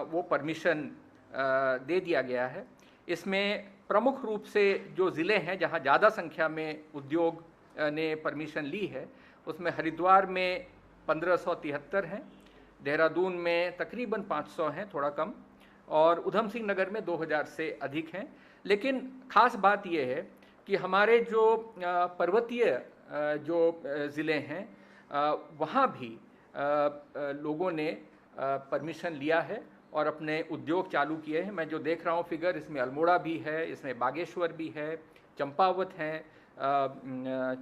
वो परमिशन दे दिया गया है। इसमें प्रमुख रूप से जो ज़िले हैं जहां ज़्यादा संख्या में उद्योग ने परमिशन ली है, उसमें हरिद्वार में 1573 हैं, देहरादून में तकरीबन 500 हैं, थोड़ा कम, और उधम सिंह नगर में 2000 से अधिक हैं। लेकिन ख़ास बात यह है कि हमारे जो पर्वतीय जो ज़िले हैं वहाँ भी लोगों ने परमिशन लिया है और अपने उद्योग चालू किए हैं। मैं जो देख रहा हूँ फिगर, इसमें अल्मोड़ा भी है, इसमें बागेश्वर भी है, चंपावत है,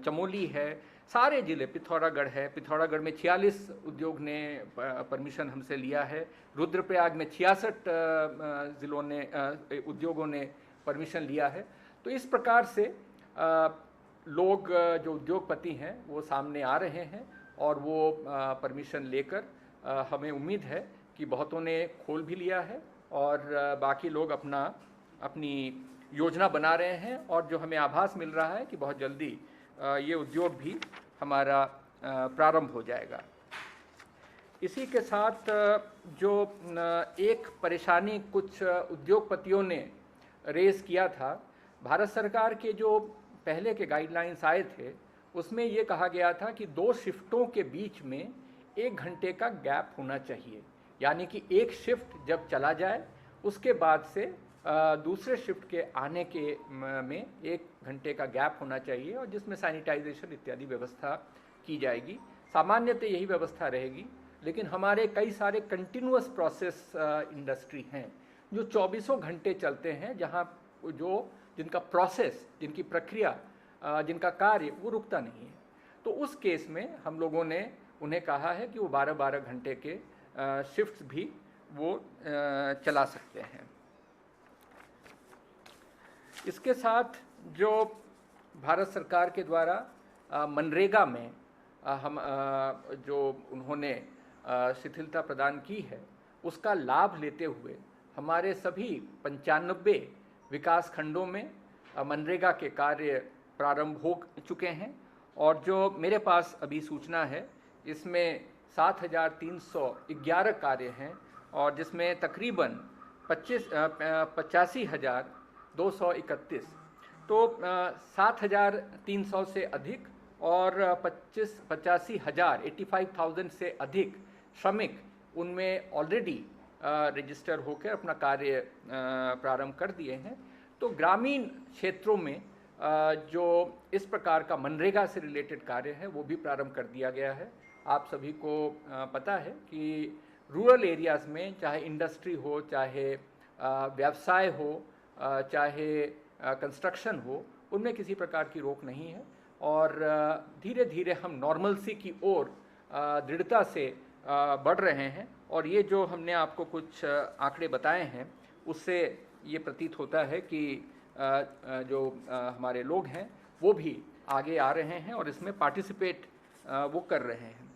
चमोली है, सारे ज़िले, पिथौरागढ़ है, पिथौरागढ़ में 46 उद्योग ने परमिशन हमसे लिया है, रुद्रप्रयाग में 66 ज़िलों ने उद्योगों ने परमिशन लिया है। तो इस प्रकार से लोग जो उद्योगपति हैं वो सामने आ रहे हैं और वो परमिशन लेकर हमें उम्मीद है कि बहुतों ने खोल भी लिया है और बाकी लोग अपनी योजना बना रहे हैं, और जो हमें आभास मिल रहा है कि बहुत जल्दी ये उद्योग भी हमारा प्रारंभ हो जाएगा। इसी के साथ जो एक परेशानी कुछ उद्योगपतियों ने रेज़ किया था, भारत सरकार के जो पहले के गाइडलाइंस आए थे उसमें ये कहा गया था कि 2 शिफ्टों के बीच में 1 घंटे का गैप होना चाहिए, यानी कि एक शिफ्ट जब चला जाए उसके बाद से दूसरे शिफ्ट के आने के में 1 घंटे का गैप होना चाहिए, और जिसमें सैनिटाइजेशन इत्यादि व्यवस्था की जाएगी। सामान्यतः यही व्यवस्था रहेगी, लेकिन हमारे कई सारे कंटिन्यूअस प्रोसेस इंडस्ट्री हैं जो 24 घंटे चलते हैं, जहां जिनका प्रोसेस, जिनकी प्रक्रिया, जिनका कार्य वो रुकता नहीं है। तो उस केस में हम लोगों ने उन्हें कहा है कि वो 12-12 घंटे के शिफ्ट्स भी वो चला सकते हैं। इसके साथ जो भारत सरकार के द्वारा मनरेगा में हम जो उन्होंने शिथिलता प्रदान की है, उसका लाभ लेते हुए हमारे सभी 95 विकास खंडों में मनरेगा के कार्य प्रारंभ हो चुके हैं, और जो मेरे पास अभी सूचना है इसमें 7,311 कार्य हैं, और जिसमें तकरीबन 85,231, तो 7,300 से अधिक और 85,000 से अधिक श्रमिक उनमें ऑलरेडी रजिस्टर होकर अपना कार्य प्रारंभ कर दिए हैं। तो ग्रामीण क्षेत्रों में जो इस प्रकार का मनरेगा से रिलेटेड कार्य है वो भी प्रारंभ कर दिया गया है। आप सभी को पता है कि रूरल एरियाज़ में चाहे इंडस्ट्री हो, चाहे व्यवसाय हो, चाहे कंस्ट्रक्शन हो, उनमें किसी प्रकार की रोक नहीं है, और धीरे धीरे हम नॉर्मलसी की ओर दृढ़ता से बढ़ रहे हैं। और ये जो हमने आपको कुछ आंकड़े बताए हैं उससे ये प्रतीत होता है कि जो हमारे लोग हैं वो भी आगे आ रहे हैं और इसमें पार्टिसिपेट वो कर रहे हैं।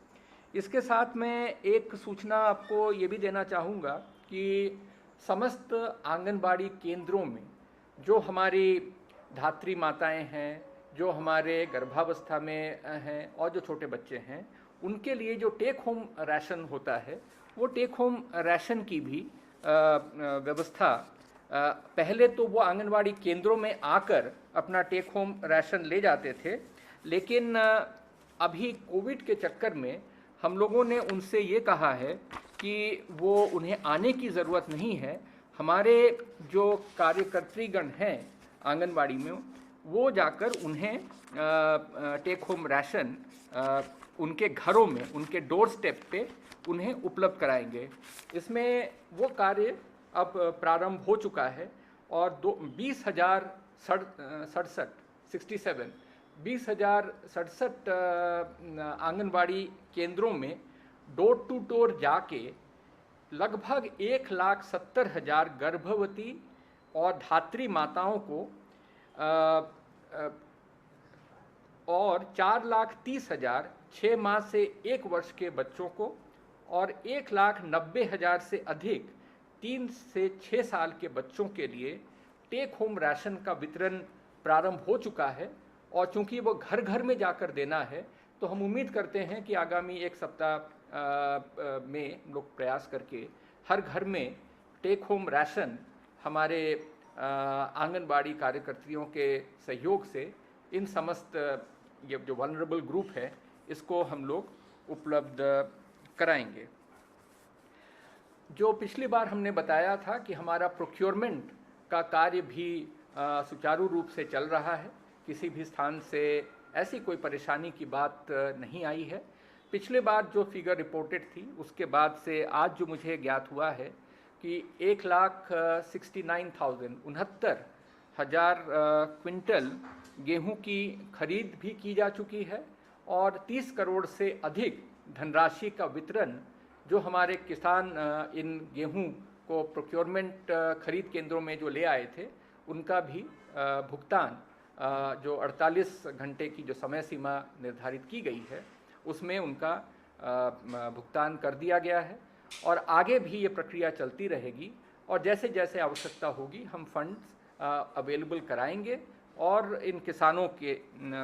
इसके साथ मैं एक सूचना आपको ये भी देना चाहूँगा कि समस्त आंगनबाड़ी केंद्रों में जो हमारी धात्री माताएं हैं, जो हमारे गर्भावस्था में हैं और जो छोटे बच्चे हैं, उनके लिए जो टेक होम राशन होता है, वो टेक होम राशन की भी व्यवस्था पहले तो वो आंगनबाड़ी केंद्रों में आकर अपना टेक होम राशन ले जाते थे, लेकिन अभी कोविड के चक्कर में हम लोगों ने उनसे ये कहा है कि वो उन्हें आने की ज़रूरत नहीं है। हमारे जो कार्यकर्त्रीगण हैं आंगनबाड़ी में, वो जाकर उन्हें टेक होम राशन उनके घरों में, उनके डोर स्टेप पे उन्हें उपलब्ध कराएंगे। इसमें वो कार्य अब प्रारंभ हो चुका है और 20,067 आंगनबाड़ी केंद्रों में डोर टू डोर जाके लगभग 1,70,000 गर्भवती और धात्री माताओं को और 4,30,000 6 माह से 1 वर्ष के बच्चों को और 1,90,000 से अधिक 3 से 6 साल के बच्चों के लिए टेक होम राशन का वितरण प्रारंभ हो चुका है। और चूंकि वो घर घर में जाकर देना है, तो हम उम्मीद करते हैं कि आगामी 1 सप्ताह में लोग प्रयास करके हर घर में टेक होम राशन हमारे आंगनबाड़ी कार्यकर्तियों के सहयोग से इन समस्त ये जो वल्नरेबल ग्रुप है इसको हम लोग उपलब्ध कराएंगे। जो पिछली बार हमने बताया था कि हमारा प्रोक्योरमेंट का कार्य भी सुचारू रूप से चल रहा है, किसी भी स्थान से ऐसी कोई परेशानी की बात नहीं आई है। पिछले बार जो फिगर रिपोर्टेड थी उसके बाद से आज जो मुझे ज्ञात हुआ है कि 1,69,069 क्विंटल गेहूं की खरीद भी की जा चुकी है और 30 करोड़ से अधिक धनराशि का वितरण जो हमारे किसान इन गेहूं को प्रोक्योरमेंट खरीद केंद्रों में जो ले आए थे उनका भी भुगतान जो 48 घंटे की जो समय सीमा निर्धारित की गई है उसमें उनका भुगतान कर दिया गया है और आगे भी ये प्रक्रिया चलती रहेगी और जैसे जैसे आवश्यकता होगी हम फंड्स अवेलेबल कराएंगे और इन किसानों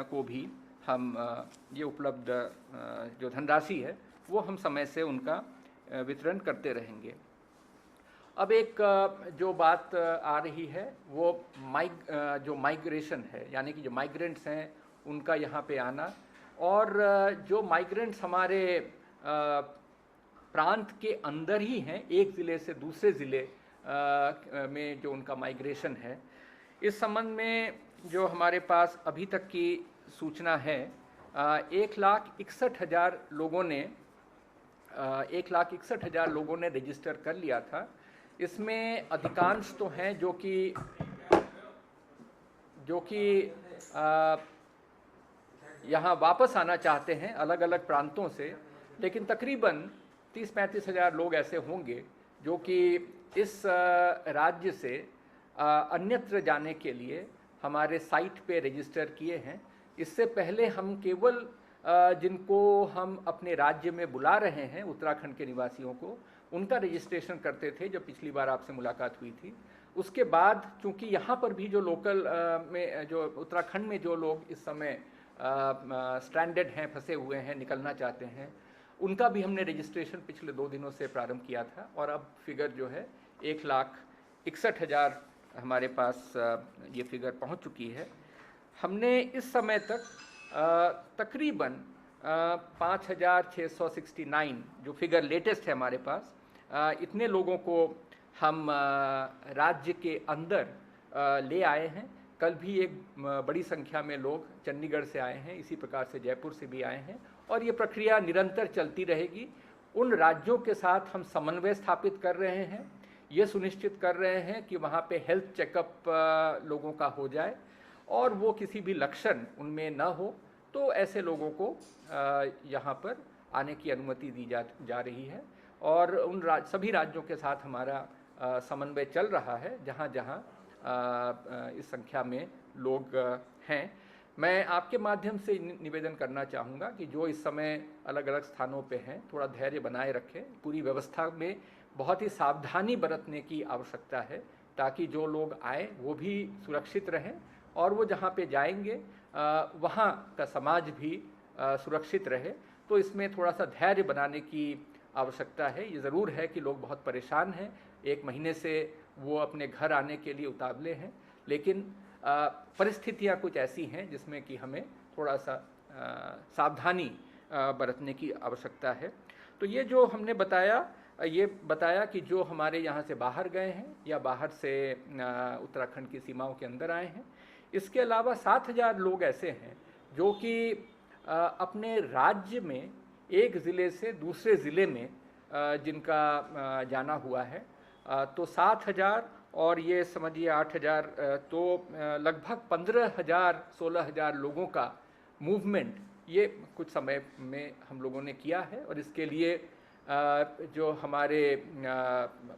को भी हम ये उपलब्ध जो धनराशि है वो हम समय से उनका वितरण करते रहेंगे। अब एक जो बात आ रही है वो जो माइग्रेशन है, यानी कि जो माइग्रेंट्स हैं उनका यहाँ पे आना और जो माइग्रेंट्स हमारे प्रांत के अंदर ही हैं, एक ज़िले से दूसरे ज़िले में जो उनका माइग्रेशन है, इस संबंध में जो हमारे पास अभी तक की सूचना है 1,61,000 लोगों ने 1,61,000 लोगों ने रजिस्टर कर लिया था। इसमें अधिकांश तो हैं जो कि यहाँ वापस आना चाहते हैं अलग अलग प्रांतों से, लेकिन तकरीबन 30-35 हज़ार लोग ऐसे होंगे जो कि इस राज्य से अन्यत्र जाने के लिए हमारे साइट पे रजिस्टर किए हैं। इससे पहले हम केवल जिनको हम अपने राज्य में बुला रहे हैं उत्तराखंड के निवासियों को, उनका रजिस्ट्रेशन करते थे जो पिछली बार आपसे मुलाकात हुई थी। उसके बाद चूंकि यहाँ पर भी जो लोकल में जो उत्तराखंड में जो लोग इस समय स्ट्रैंडेड हैं, फंसे हुए हैं, निकलना चाहते हैं, उनका भी हमने रजिस्ट्रेशन पिछले 2 दिनों से प्रारंभ किया था और अब फिगर जो है 1,61,000 हमारे पास ये फिगर पहुंच चुकी है। हमने इस समय तक तकरीबन 5,669 जो फिगर लेटेस्ट है हमारे पास, इतने लोगों को हम राज्य के अंदर ले आए हैं। कल भी एक बड़ी संख्या में लोग चंडीगढ़ से आए हैं, इसी प्रकार से जयपुर से भी आए हैं और ये प्रक्रिया निरंतर चलती रहेगी। उन राज्यों के साथ हम समन्वय स्थापित कर रहे हैं, ये सुनिश्चित कर रहे हैं कि वहाँ पे हेल्थ चेकअप लोगों का हो जाए और वो किसी भी लक्षण उनमें न हो तो ऐसे लोगों को यहाँ पर आने की अनुमति दी जा रही है और उन सभी राज्यों के साथ हमारा समन्वय चल रहा है जहाँ जहाँ इस संख्या में लोग हैं। मैं आपके माध्यम से निवेदन करना चाहूँगा कि जो इस समय अलग अलग स्थानों पे हैं थोड़ा धैर्य बनाए रखें। पूरी व्यवस्था में बहुत ही सावधानी बरतने की आवश्यकता है ताकि जो लोग आए वो भी सुरक्षित रहें और वो जहाँ पे जाएंगे वहाँ का समाज भी सुरक्षित रहे। तो इसमें थोड़ा सा धैर्य बनाने की आवश्यकता है। ये ज़रूर है कि लोग बहुत परेशान हैं, 1 महीने से वो अपने घर आने के लिए उतावले हैं, लेकिन परिस्थितियाँ कुछ ऐसी हैं जिसमें कि हमें थोड़ा सा सावधानी बरतने की आवश्यकता है। तो ये जो हमने बताया कि जो हमारे यहाँ से बाहर गए हैं या बाहर से उत्तराखंड की सीमाओं के अंदर आए हैं, इसके अलावा 7,000 लोग ऐसे हैं जो कि अपने राज्य में एक ज़िले से दूसरे ज़िले में जिनका जाना हुआ है, तो 7,000 और ये समझिए 8,000, तो लगभग 15,000-16,000 लोगों का मूवमेंट ये कुछ समय में हम लोगों ने किया है। और इसके लिए जो हमारे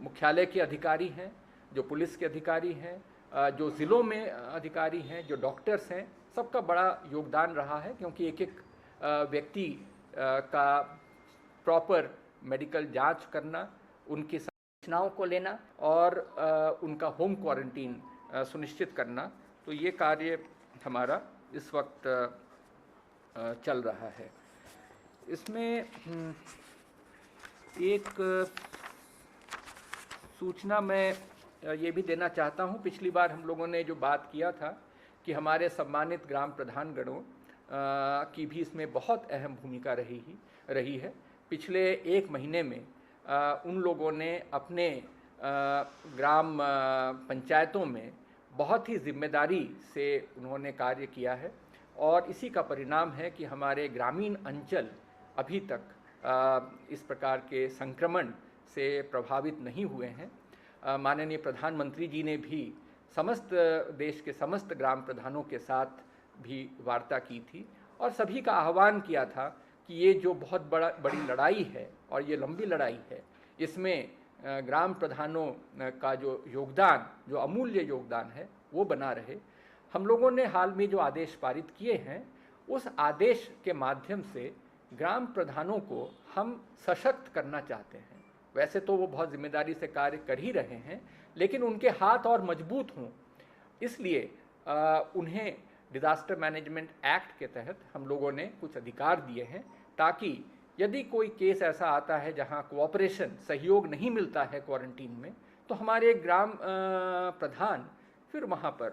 मुख्यालय के अधिकारी हैं, जो पुलिस के अधिकारी हैं, जो ज़िलों में अधिकारी हैं, जो डॉक्टर्स हैं, सबका बड़ा योगदान रहा है क्योंकि एक व्यक्ति का प्रॉपर मेडिकल जांच करना, उनकी सूचनाओं को लेना और उनका होम क्वारंटीन सुनिश्चित करना, तो ये कार्य हमारा इस वक्त चल रहा है। इसमें एक सूचना मैं ये भी देना चाहता हूँ, पिछली बार हम लोगों ने जो बात किया था कि हमारे सम्मानित ग्राम प्रधानगणों की भी इसमें बहुत अहम भूमिका रही है। पिछले 1 महीने में उन लोगों ने अपने ग्राम पंचायतों में बहुत ही जिम्मेदारी से उन्होंने कार्य किया है और इसी का परिणाम है कि हमारे ग्रामीण अंचल अभी तक इस प्रकार के संक्रमण से प्रभावित नहीं हुए हैं। माननीय प्रधानमंत्री जी ने भी समस्त देश के समस्त ग्राम प्रधानों के साथ भी वार्ता की थी और सभी का आह्वान किया था कि ये जो बहुत बड़ी लड़ाई है और ये लंबी लड़ाई है, इसमें ग्राम प्रधानों का जो योगदान, जो अमूल्य योगदान है, वो बना रहे। हम लोगों ने हाल में जो आदेश पारित किए हैं, उस आदेश के माध्यम से ग्राम प्रधानों को हम सशक्त करना चाहते हैं। वैसे तो वो बहुत जिम्मेदारी से कार्य कर ही रहे हैं, लेकिन उनके हाथ और मजबूत हों, इसलिए उन्हें डिज़ास्टर मैनेजमेंट एक्ट के तहत हम लोगों ने कुछ अधिकार दिए हैं, ताकि यदि कोई केस ऐसा आता है जहां कोऑपरेशन, सहयोग नहीं मिलता है क्वारंटीन में, तो हमारे ग्राम प्रधान फिर वहां पर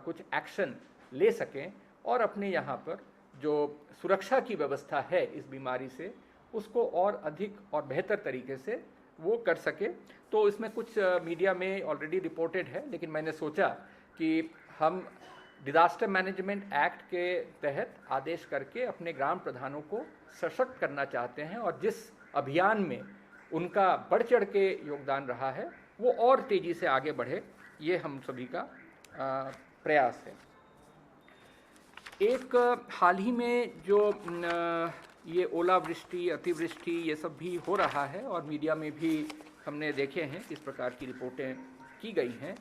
कुछ एक्शन ले सकें और अपने यहाँ पर जो सुरक्षा की व्यवस्था है इस बीमारी से, उसको और अधिक और बेहतर तरीके से वो कर सके। तो इसमें कुछ मीडिया में ऑलरेडी रिपोर्टेड है, लेकिन मैंने सोचा कि हम डिज़ास्टर मैनेजमेंट एक्ट के तहत आदेश करके अपने ग्राम प्रधानों को सशक्त करना चाहते हैं और जिस अभियान में उनका बढ़ चढ़ के योगदान रहा है वो और तेज़ी से आगे बढ़े, ये हम सभी का प्रयास है। एक हाल ही में जो ये ओलावृष्टि, अतिवृष्टि, ये सब भी हो रहा है और मीडिया में भी हमने देखे हैं, इस प्रकार की रिपोर्टें की गई हैं।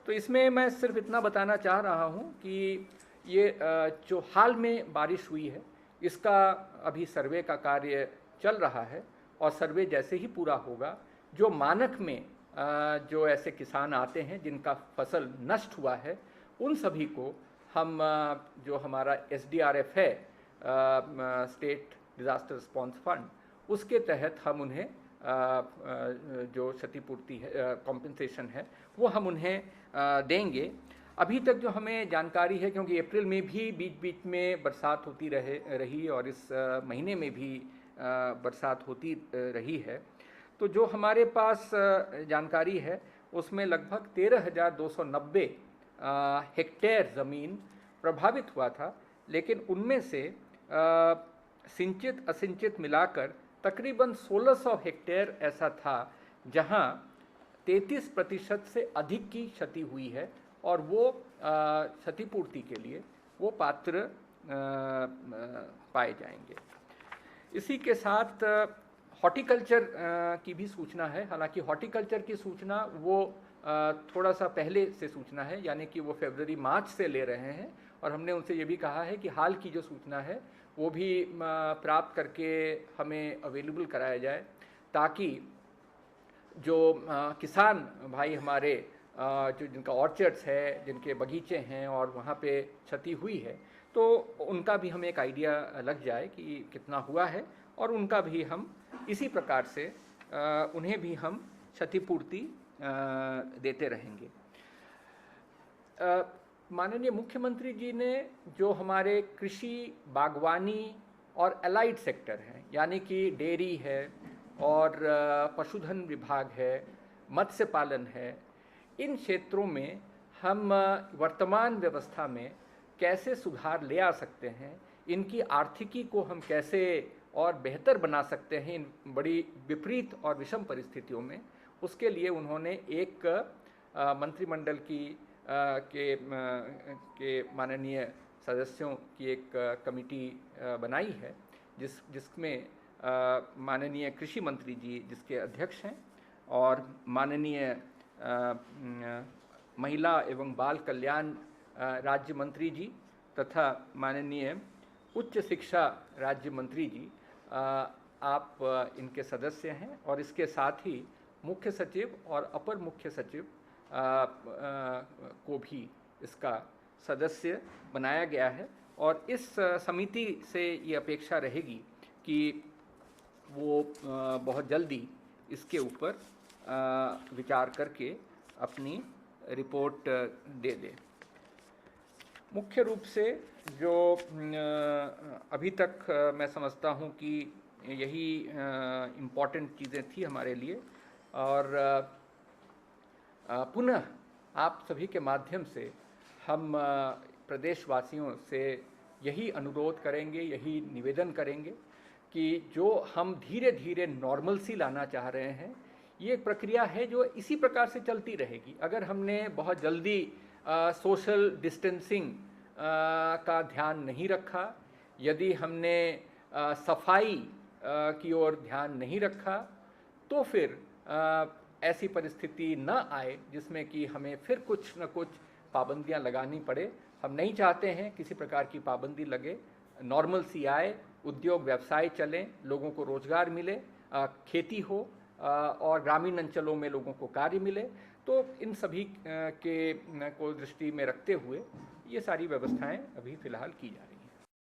तो इसमें मैं सिर्फ इतना बताना चाह रहा हूँ कि ये जो हाल में बारिश हुई है, इसका अभी सर्वे का कार्य चल रहा है और सर्वे जैसे ही पूरा होगा, जो मानक में जो ऐसे किसान आते हैं जिनका फसल नष्ट हुआ है, उन सभी को हम जो हमारा SDRF है, स्टेट डिज़ास्टर रिस्पॉन्स फंड, उसके तहत हम उन्हें जो क्षतिपूर्ति है, कॉम्पेंसेशन है, वो हम उन्हें देंगे। अभी तक जो हमें जानकारी है, क्योंकि अप्रैल में भी बीच बीच में बरसात होती रही और इस महीने में भी बरसात होती रही है, तो जो हमारे पास जानकारी है उसमें लगभग 13,290 हेक्टेयर ज़मीन प्रभावित हुआ था, लेकिन उनमें से सिंचित असिंचित मिलाकर तकरीबन 1600 हेक्टेयर ऐसा था जहां 33% से अधिक की क्षति हुई है और वो क्षतिपूर्ति के लिए वो पात्र पाए जाएंगे। इसी के साथ हॉर्टिकल्चर की भी सूचना है। हालांकि हॉर्टिकल्चर की सूचना वो थोड़ा सा पहले से सूचना है, यानी कि वो फरवरी-मार्च से ले रहे हैं और हमने उनसे ये भी कहा है कि हाल की जो सूचना है वो भी प्राप्त करके हमें अवेलेबल कराया जाए, ताकि जो किसान भाई हमारे जो जिनका ऑर्चर्ड्स है, जिनके बगीचे हैं और वहाँ पे क्षति हुई है, तो उनका भी हमें एक आइडिया लग जाए कि कितना हुआ है और उनका भी हम इसी प्रकार से उन्हें भी हम क्षतिपूर्ति देते रहेंगे। माननीय मुख्यमंत्री जी ने जो हमारे कृषि, बागवानी और एलाइड सेक्टर हैं, यानी कि डेयरी है और पशुधन विभाग है, मत्स्य पालन है, इन क्षेत्रों में हम वर्तमान व्यवस्था में कैसे सुधार ले आ सकते हैं, इनकी आर्थिकी को हम कैसे और बेहतर बना सकते हैं इन बड़ी विपरीत और विषम परिस्थितियों में, उसके लिए उन्होंने एक मंत्रिमंडल के माननीय सदस्यों की एक कमेटी बनाई है, जिसमें माननीय कृषि मंत्री जी जिसके अध्यक्ष हैं और माननीय महिला एवं बाल कल्याण राज्य मंत्री जी तथा माननीय उच्च शिक्षा राज्य मंत्री जी आप इनके सदस्य हैं और इसके साथ ही मुख्य सचिव और अपर मुख्य सचिव को भी इसका सदस्य बनाया गया है और इस समिति से ये अपेक्षा रहेगी कि वो बहुत जल्दी इसके ऊपर विचार करके अपनी रिपोर्ट दे दे। मुख्य रूप से जो अभी तक मैं समझता हूँ कि यही इम्पॉर्टेंट चीज़ें थी हमारे लिए, और पुनः आप सभी के माध्यम से हम प्रदेशवासियों से यही अनुरोध करेंगे, यही निवेदन करेंगे कि जो हम धीरे धीरे नॉर्मलसी लाना चाह रहे हैं, ये एक प्रक्रिया है जो इसी प्रकार से चलती रहेगी। अगर हमने बहुत जल्दी सोशल डिस्टेंसिंग का ध्यान नहीं रखा, यदि हमने सफाई की ओर ध्यान नहीं रखा, तो फिर ऐसी परिस्थिति न आए जिसमें कि हमें फिर कुछ न कुछ पाबंदियां लगानी पड़े। हम नहीं चाहते हैं किसी प्रकार की पाबंदी लगे, नॉर्मलसी आए, उद्योग व्यवसाय चलें, लोगों को रोजगार मिले, खेती हो और ग्रामीण अंचलों में लोगों को कार्य मिले। तो इन सभी को दृष्टि में रखते हुए ये सारी व्यवस्थाएं अभी फ़िलहाल की जा रही हैं।